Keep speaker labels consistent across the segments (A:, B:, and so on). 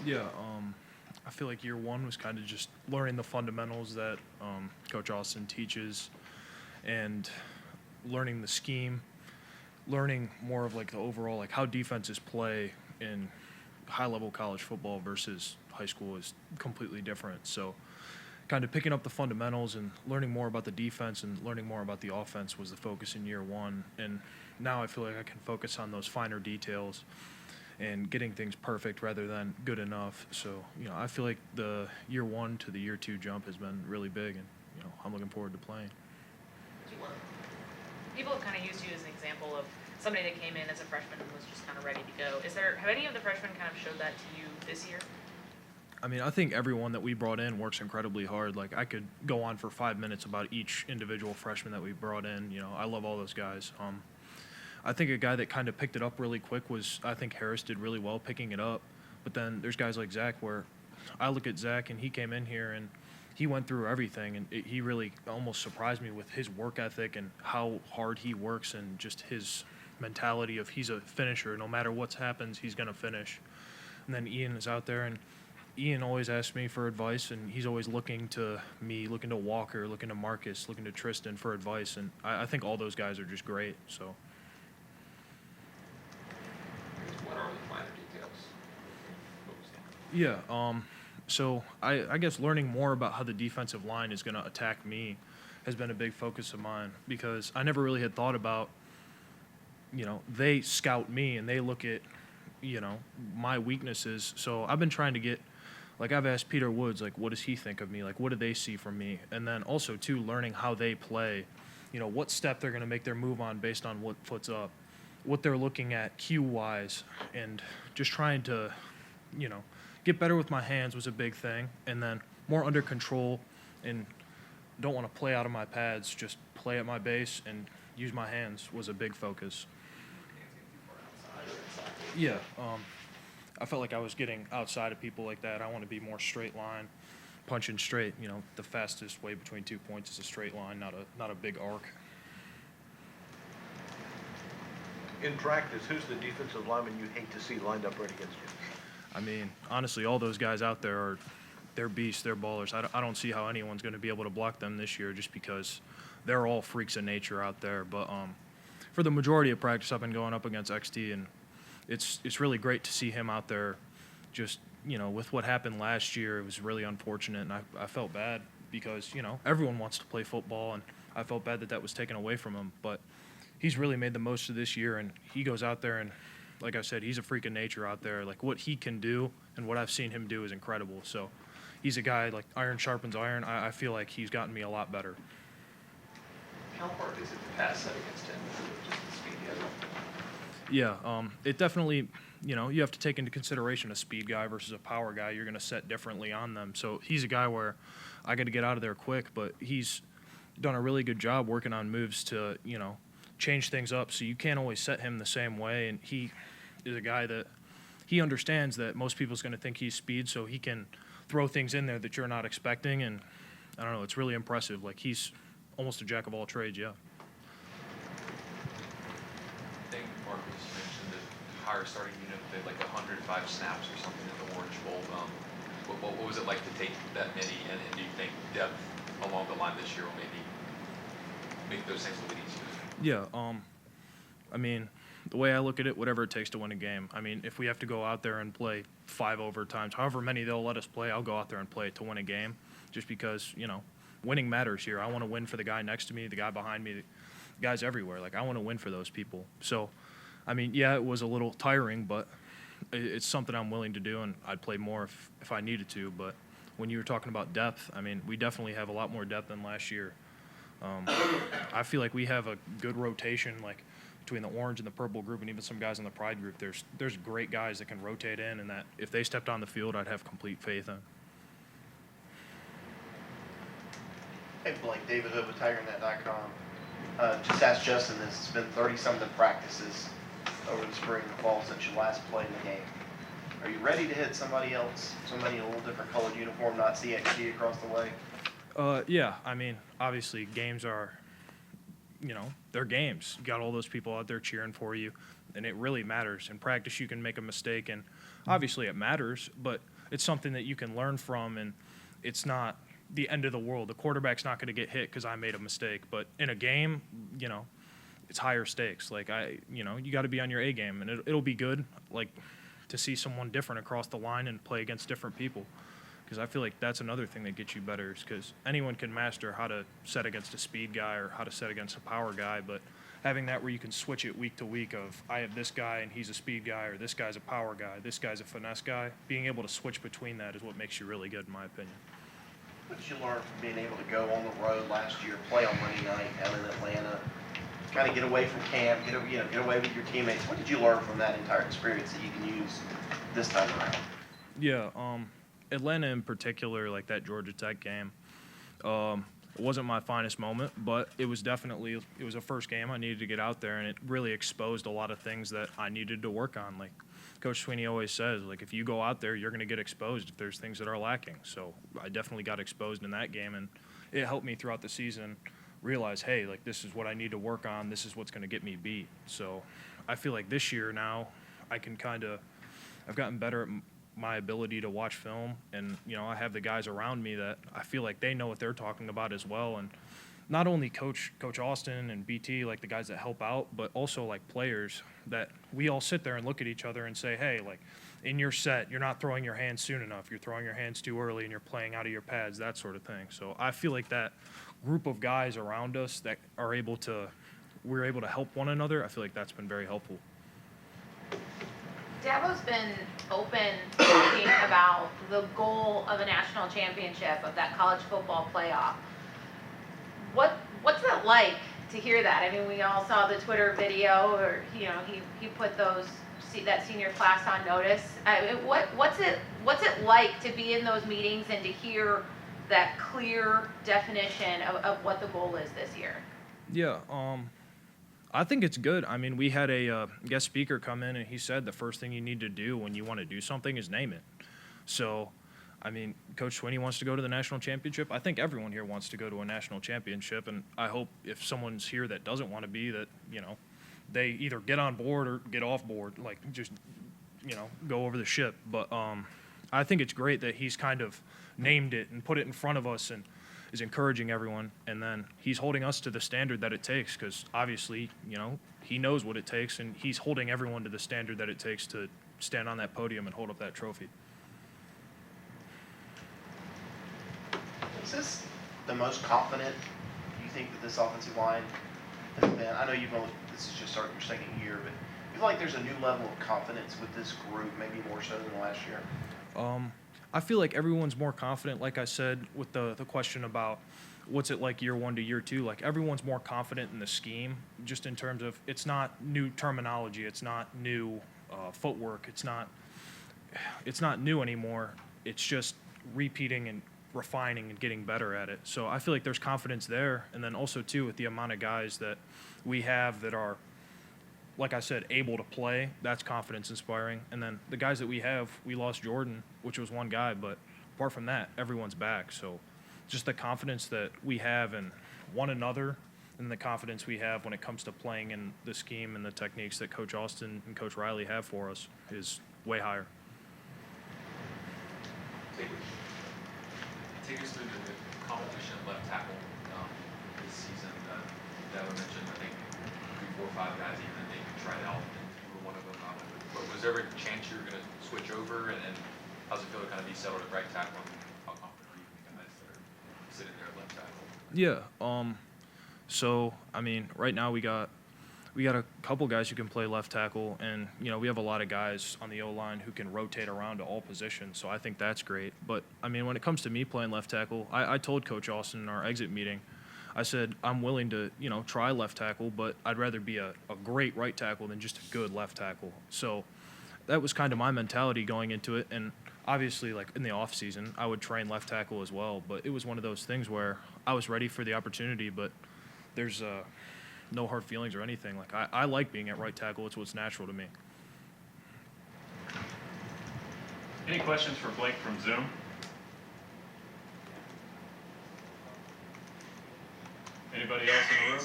A: Yeah, I feel like year one was kind of just learning the fundamentals that Coach Austin teaches and learning the scheme, learning more of like the overall, like how defenses play in high-level college football versus high school is completely different. So kind of picking up the fundamentals and learning more about the defense and learning more about the offense was the focus in year one. And now I feel like I can focus on those finer details and getting things perfect rather than good enough. So, I feel like the year one to the year two jump has been really big, and, I'm looking forward to playing.
B: People have kind of used you as an example of somebody that came in as a freshman and was just kind of ready to go. Have any of the freshmen kind of showed that to you this year?
A: I mean, I think everyone that we brought in works incredibly hard. Like, I could go on for 5 minutes about each individual freshman that we brought in. I love all those guys. I think a guy that kind of picked it up really quick was, I think Harris did really well picking it up. But then there's guys like Zach where I look at Zach and he came in here and he went through everything, and he really almost surprised me with his work ethic and how hard he works and just his mentality of he's a finisher. No matter what happens, he's going to finish. And then Ian is out there, and Ian always asks me for advice, and he's always looking to me, looking to Walker, looking to Marcus, looking to Tristan for advice. And I think all those guys are just great. So.
C: What are the finer details?
A: Yeah, so I guess learning more about how the defensive line is going to attack me has been a big focus of mine, because I never really had thought about, they scout me and they look at, my weaknesses. So I've been trying to get, like, I've asked Peter Woods, like, what does he think of me? Like, what do they see from me? And then also, too, learning how they play, what step they're going to make their move on based on what foot's up, what they're looking at cue-wise, and just trying to, get better with my hands was a big thing, and then more under control, and don't want to play out of my pads, just play at my base and use my hands was a big focus. Yeah, I felt like I was getting outside of people like that. I want to be more straight line, punching straight. The fastest way between 2 points is a straight line, not a big arc.
D: In practice, who's the defensive lineman you hate to see lined up right against you?
A: I mean, honestly, all those guys out there they're beasts, they're ballers. I don't see how anyone's going to be able to block them this year, just because they're all freaks of nature out there. But for the majority of practice, I've been going up against XT, and it's really great to see him out there. Just, with what happened last year, it was really unfortunate, and I felt bad because, everyone wants to play football, and I felt bad that was taken away from him. But he's really made the most of this year, and he goes out there and, like I said, he's a freak of nature out there. Like, what he can do and what I've seen him do is incredible. So he's a guy, like, iron sharpens iron. I feel like he's gotten me a lot better.
C: How hard is it to pass set against him? Just the speed he has?
A: Yeah, it definitely, you have to take into consideration a speed guy versus a power guy. You're going to set differently on them. So he's a guy where I got to get out of there quick, but he's done a really good job working on moves to, change things up. So you can't always set him the same way. And he is a guy that he understands that most people's going to think he's speed, so he can throw things in there that you're not expecting. And I don't know, it's really impressive. Like, he's almost a jack of all trades, yeah.
E: I think Marcus mentioned the higher starting unit played like 105 snaps or something in the Orange Bowl. What was it like to take that many, and do you think depth along the line this year will maybe make those things a little bit easier?
A: Yeah, I mean, the way I look at it, whatever it takes to win a game. I mean, if we have to go out there and play 5 overtimes, however many they'll let us play, I'll go out there and play it to win a game, just because, winning matters here. I want to win for the guy next to me, the guy behind me, the guys everywhere. Like, I want to win for those people. So, I mean, yeah, it was a little tiring, but it's something I'm willing to do, and I'd play more if I needed to. But when you were talking about depth, I mean, we definitely have a lot more depth than last year. I feel like we have a good rotation, like, between the orange and the purple group, and even some guys in the pride group. There's great guys that can rotate in, and that if they stepped on the field, I'd have complete faith in.
F: Hey, Blake, David Hood with TigerNet.com. Just asked Justin this. It's been 30-something practices over the spring and fall since you last played in the game. Are you ready to hit somebody else, somebody in a little different colored uniform, not CXG across the way?
A: Yeah, I mean, obviously games are, they're games. You got all those people out there cheering for you, and it really matters. In practice, you can make a mistake, and obviously it matters, but it's something that you can learn from, and it's not the end of the world. The quarterback's not going to get hit because I made a mistake. But in a game, you know, it's higher stakes. Like, you got to be on your A game, and it'll be good, like, to see someone different across the line and play against different people. Because I feel like that's another thing that gets you better, is because anyone can master how to set against a speed guy or how to set against a power guy, but having that where you can switch it week to week of, I have this guy and he's a speed guy, or this guy's a power guy, this guy's a finesse guy, being able to switch between that is what makes you really good, in my opinion.
F: What did you learn from being able to go on the road last year, play on Monday night down in Atlanta, kind of get away from camp, get away with your teammates? What did you learn from that entire experience that you can use this time around?
A: Yeah, Atlanta in particular, like that Georgia Tech game, it wasn't my finest moment, but it was a first game. I needed to get out there, and it really exposed a lot of things that I needed to work on. Like Coach Sweeney always says, like, if you go out there, you're going to get exposed if there's things that are lacking. So I definitely got exposed in that game, and it helped me throughout the season realize, hey, like, this is what I need to work on. This is what's going to get me beat. So I feel like this year now I've gotten better at my ability to watch film, and I have the guys around me that I feel like they know what they're talking about as well. And not only Coach Austin and BT, like the guys that help out, but also like players that we all sit there and look at each other and say, hey, like, in your set, you're not throwing your hands soon enough, you're throwing your hands too early, and you're playing out of your pads, that sort of thing. So I feel like that group of guys around us that we're able to help one another, I feel like that's been very helpful.
G: Dabo's been open talking about the goal of a national championship, of that college football playoff. What's it like to hear that? I mean, we all saw the Twitter video, or he put that senior class on notice. What's it like to be in those meetings and to hear that clear definition of what the goal is this year?
A: Yeah, I think it's good. I mean, we had a guest speaker come in, and he said the first thing you need to do when you want to do something is name it. So, I mean, Coach Sweeney wants to go to the national championship. I think everyone here wants to go to a national championship, and I hope if someone's here that doesn't want to be, that, they either get on board or get off board, like just, go over the ship. But I think it's great that he's kind of named it and put it in front of us and is encouraging everyone, and then he's holding us to the standard that it takes, because obviously, he knows what it takes, and he's holding everyone to the standard that it takes to stand on that podium and hold up that trophy.
F: Is this the most confident you think that this offensive line has been? I know this is just starting your second year, but you feel like there's a new level of confidence with this group, maybe more so than last year?
A: I feel like everyone's more confident, like I said, with the question about what's it like year one to year two. Like, everyone's more confident in the scheme, just in terms of it's not new terminology, it's not new footwork, it's not new anymore. It's just repeating and refining and getting better at it. So I feel like there's confidence there, and then also too with the amount of guys that we have that are, like I said, able to play, that's confidence inspiring. And then the guys that we have, we lost Jordan, which was one guy, but apart from that, everyone's back. So just the confidence that we have in one another, and the confidence we have when it comes to playing in the scheme and the techniques that Coach Austin and Coach Riley have for us is way higher.
E: Take us through the competition of left tackle this season. Dabo mentioned, I think, 3, 4, 5 guys even that they could try out, and you were one of them. But was there ever a chance you were going to switch over, and how's it feel to kind of be settled at right tackle? How confident are you in the guys that are sitting there at left tackle?
A: Yeah. So I mean, right now we got a couple guys who can play left tackle, and we have a lot of guys on the O-line who can rotate around to all positions. So I think that's great. But I mean, when it comes to me playing left tackle, I told Coach Austin in our exit meeting, I said I'm willing to try left tackle, but I'd rather be a great right tackle than just a good left tackle. So that was kind of my mentality going into it. And obviously, like in the off season, I would train left tackle as well. But it was one of those things where I was ready for the opportunity, but there's no hard feelings or anything. Like, I like being at right tackle. It's what's natural to me.
H: Any questions for Blake from Zoom? Anybody else in the room?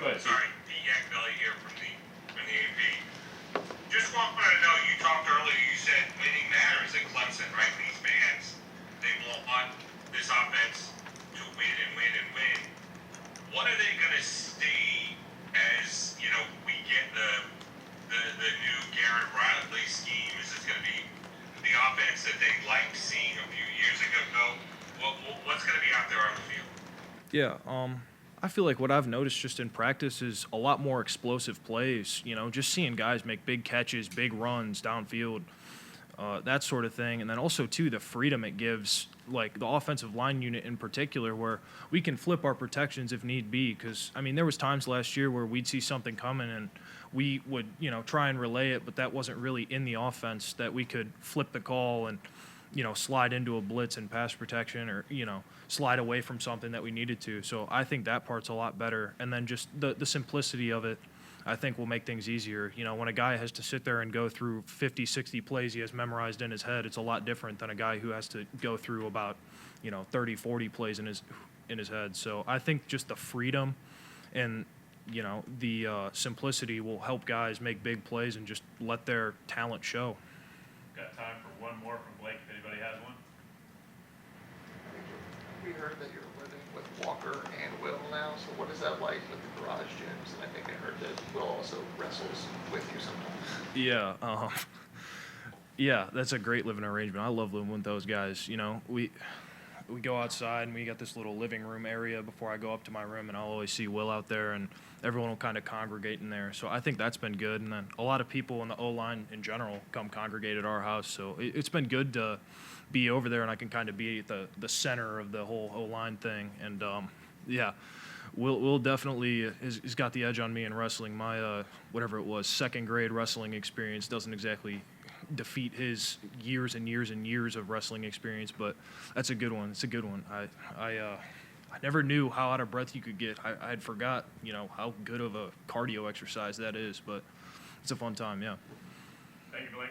H: Go ahead.
I: Sorry, Pete Yakville here from the AP. Just wanted to know, you talked earlier, you said winning matters at Clemson, right? These want this offense to win and win and win, what are they gonna stay as, you know, we get the new Garrett Riley scheme? Is this gonna be the offense that they liked seeing a few years ago? What's gonna be out there on the field?
A: Yeah, I feel like what I've noticed just in practice is a lot more explosive plays, just seeing guys make big catches, big runs downfield, that sort of thing. And then also, too, the freedom it gives, like the offensive line unit in particular, where we can flip our protections if need be. Because, I mean, there was times last year where we'd see something coming and we would, try and relay it, but that wasn't really in the offense, that we could flip the call and, slide into a blitz and pass protection, or, slide away from something that we needed to. So I think that part's a lot better. And then just the simplicity of it, I think, will make things easier. When a guy has to sit there and go through 50, 60 plays he has memorized in his head, it's a lot different than a guy who has to go through about, 30, 40 plays in his head. So I think just the freedom and, the simplicity will help guys make big plays and just let their talent show.
H: Got time for one more from Blake, if anybody has one.
C: We heard that you're living with Walker and Will now, so what is that like with the garage gyms? And I think I heard that Will also wrestles with you sometimes.
A: Yeah, yeah, that's a great living arrangement. I love living with those guys. We go outside and we got this little living room area before I go up to my room, and I'll always see Will out there, and everyone will kind of congregate in there. So I think that's been good. And then a lot of people in the O-line in general come congregate at our house. So it's been good to be over there, and I can kind of be at the center of the whole O-line thing. And yeah, Will definitely has got the edge on me in wrestling. My whatever it was, second grade wrestling experience doesn't exactly defeat his years and years and years of wrestling experience, but that's a good one. It's a good one. I never knew how out of breath you could get. I had forgot, how good of a cardio exercise that is, but it's a fun time, yeah.
H: Thank you, Blake.